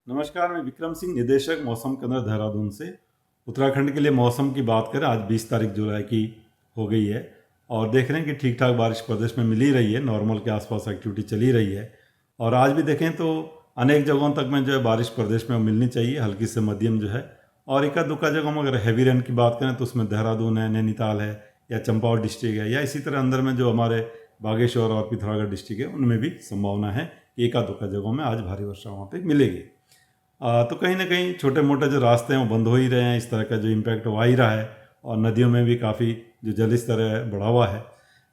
नमस्कार, मैं विक्रम सिंह, निदेशक मौसम केंद्र देहरादून से। उत्तराखंड के लिए मौसम की बात करें, आज 20 तारीख जुलाई की हो गई है और देख रहे हैं कि ठीक ठाक बारिश प्रदेश में मिल ही रही है। नॉर्मल के आसपास एक्टिविटी चली रही है और आज भी देखें तो अनेक जगहों तक में जो है बारिश प्रदेश में मिलनी चाहिए, हल्की से मध्यम जो है। और इक्का दुक्का जगहों में अगर हैवी रेन की बात करें तो उसमें देहरादून है, नैनीताल है या चंपावत डिस्ट्रिक्ट है, या इसी तरह अंदर में जो हमारे बागेश्वर और पिथौरागढ़ डिस्ट्रिक्ट है उनमें भी संभावना है कि एका दुक्का जगहों में आज भारी वर्षा वहाँ पर मिलेगी। तो कहीं ना कहीं छोटे मोटे जो रास्ते हैं वो बंद हो ही रहे हैं, इस तरह का जो इम्पैक्ट वो आ ही रहा है और नदियों में भी काफ़ी जो जल स्तर है बढ़ा हुआ है।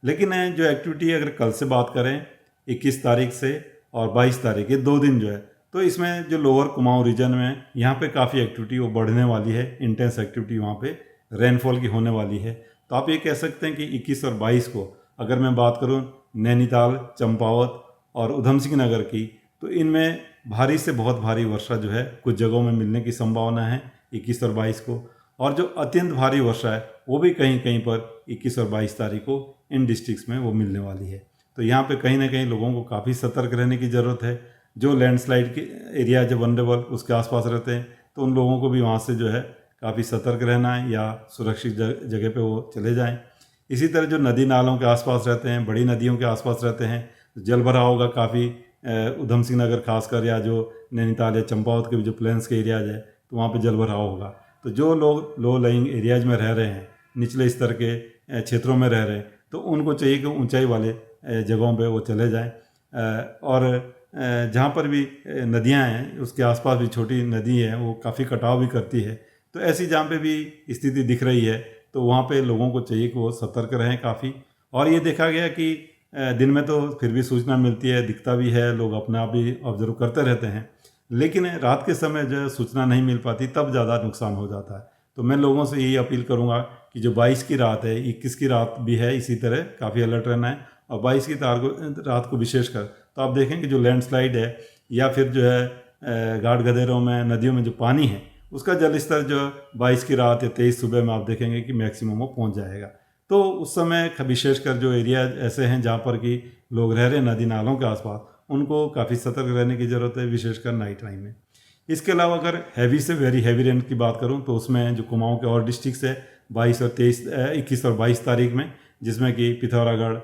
लेकिन जो एक्टिविटी अगर कल से बात करें 21 तारीख से और 22 तारीख, ये 2 दिन जो है, तो इसमें जो लोअर कुमाऊं रीजन में यहाँ पे काफ़ी एक्टिविटी वो बढ़ने वाली है। इंटेंस एक्टिविटी वहाँ पे रेनफॉल की होने वाली है। तो आप ये कह सकते हैं कि 21 और 22 को अगर मैं बात करूँ नैनीताल, चंपावत और उधम सिंह नगर की, तो इनमें भारी से बहुत भारी वर्षा जो है कुछ जगहों में मिलने की संभावना है 21 और 22 को। और जो अत्यंत भारी वर्षा है वो भी कहीं कहीं पर 21 और 22 तारीख को इन डिस्ट्रिक्ट्स में वो मिलने वाली है। तो यहाँ पे कहीं ना कहीं लोगों को काफ़ी सतर्क रहने की ज़रूरत है। जो लैंडस्लाइड के एरिया जो वनरेबल उसके आसपास रहते हैं तो उन लोगों को भी वहाँ से जो है काफ़ी सतर्क रहना है या सुरक्षित जगह पे वो चले जाएं। इसी तरह जो नदी नालों के आसपास रहते हैं, बड़ी नदियों के आसपास रहते हैं, जल भराव होगा काफ़ी। उधम सिंह नगर खासकर या जो नैनीताल या चंपावत के जो प्लेन्स के एरियाज है तो वहाँ पे जल भराव होगा। तो जो लोग लो लाइंग एरियाज में रह रहे हैं, निचले स्तर के क्षेत्रों में रह रहे हैं, तो उनको चाहिए कि ऊंचाई वाले जगहों पे वो चले जाएं। और जहाँ पर भी नदियाँ हैं उसके आसपास भी छोटी नदी है वो काफ़ी कटाव भी करती है। तो ऐसी जहाँ पे भी स्थिति दिख रही है तो वहाँ पे लोगों को चाहिए कि वो सतर्क रहें काफ़ी। और ये देखा गया कि दिन में तो फिर भी सूचना मिलती है, दिखता भी है, लोग अपने आप भी ऑब्जर्व करते रहते हैं, लेकिन रात के समय जो सूचना नहीं मिल पाती तब ज़्यादा नुकसान हो जाता है। तो मैं लोगों से यही अपील करूँगा कि जो 22 की रात है, 21 की रात भी है, इसी तरह काफ़ी अलर्ट रहना है। और 22 की रात को विशेषकर तो आप देखें कि जो लैंडस्लाइड है या फिर जो है घाट गदेरों में, नदियों में जो पानी है उसका जल स्तर जो 22 की रात या 23 सुबह में आप देखेंगे कि मैक्सिमम वो पहुँच जाएगा। तो उस समय विशेषकर जो एरिया ऐसे हैं जहाँ पर कि लोग रह रहे हैं नदी नालों के आसपास, उनको काफ़ी सतर्क रहने की ज़रूरत है, विशेषकर नाइट टाइम में। इसके अलावा अगर हैवी से वेरी हैवी रेन की बात करूँ तो उसमें जो कुमाऊं के और डिस्ट्रिक्ट्स है 21 और 22 तारीख में, जिसमें कि पिथौरागढ़,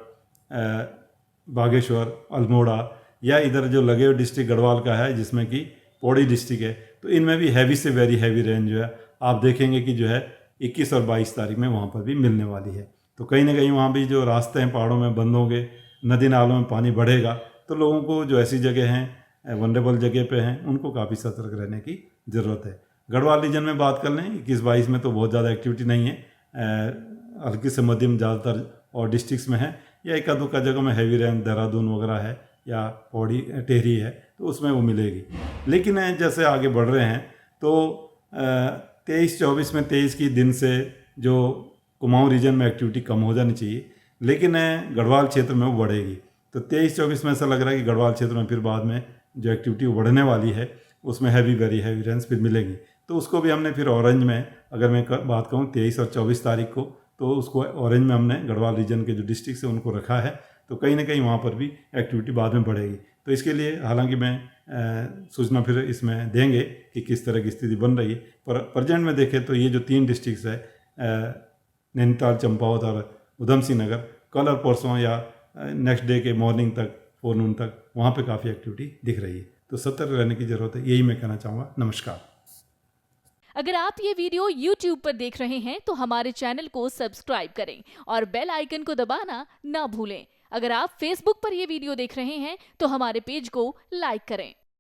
बागेश्वर, अल्मोड़ा या इधर जो लगे हुए डिस्ट्रिक्ट गढ़वाल का है जिसमें कि पौड़ी डिस्ट्रिक्ट है, तो इनमें भी हैवी से वेरी हैवी रेन जो है आप देखेंगे कि जो है 21 और 22 तारीख में वहाँ पर भी मिलने वाली है। तो कहीं ना कहीं वहाँ भी जो रास्ते हैं पहाड़ों में बंद होंगे, नदी नालों में पानी बढ़ेगा, तो लोगों को जो ऐसी जगह हैं वनरेबल जगह पे हैं उनको काफ़ी सतर्क रहने की ज़रूरत है। गढ़वाल रीजन में बात कर लें 21-22 में तो बहुत ज़्यादा एक्टिविटी नहीं है, हल्की से मध्यम ज़्यादातर और डिस्ट्रिक्ट्स में है, या एका दुक्का जगह में हैवी रेन देहरादून वगैरह है या पौड़ी टेहरी है तो उसमें वो मिलेगी। लेकिन जैसे आगे बढ़ रहे हैं तो 23-24 में 23 की दिन से जो कुमाऊं रीजन में एक्टिविटी कम हो जानी चाहिए, लेकिन गढ़वाल क्षेत्र में वो बढ़ेगी। तो 23-24 में ऐसा लग रहा है कि गढ़वाल क्षेत्र में फिर बाद में जो एक्टिविटी वो बढ़ने वाली है उसमें हैवी वेरी हैवी रेंस फिर मिलेगी। तो उसको भी हमने फिर ऑरेंज में, अगर मैं बात कहूँ 23 और 24 तारीख को, तो उसको ऑरेंज में हमने गढ़वाल रीजन के जो डिस्ट्रिक्ट है उनको रखा है। तो कहीं ना कहीं वहाँ पर भी एक्टिविटी बाद में बढ़ेगी। तो इसके लिए हालांकि मैं सूचना फिर इसमें देंगे कि किस तरह की स्थिति बन रही है, पर प्रेजेंट में देखें तो ये जो 3 डिस्ट्रिक्ट्स है नैनीताल, चंपावत और उधम सिंह नगर, कल और परसों या नेक्स्ट डे के मॉर्निंग तक, फोरनून तक वहाँ पे काफ़ी एक्टिविटी दिख रही है। तो सतर्क रहने की ज़रूरत है, यही मैं कहना चाहूँगा। नमस्कार। अगर आप ये वीडियो YouTube पर देख रहे हैं तो हमारे चैनल को सब्सक्राइब करें और बेल आइकन को दबाना ना भूलें। अगर आप Facebook पर ये वीडियो देख रहे हैं तो हमारे पेज को लाइक करें।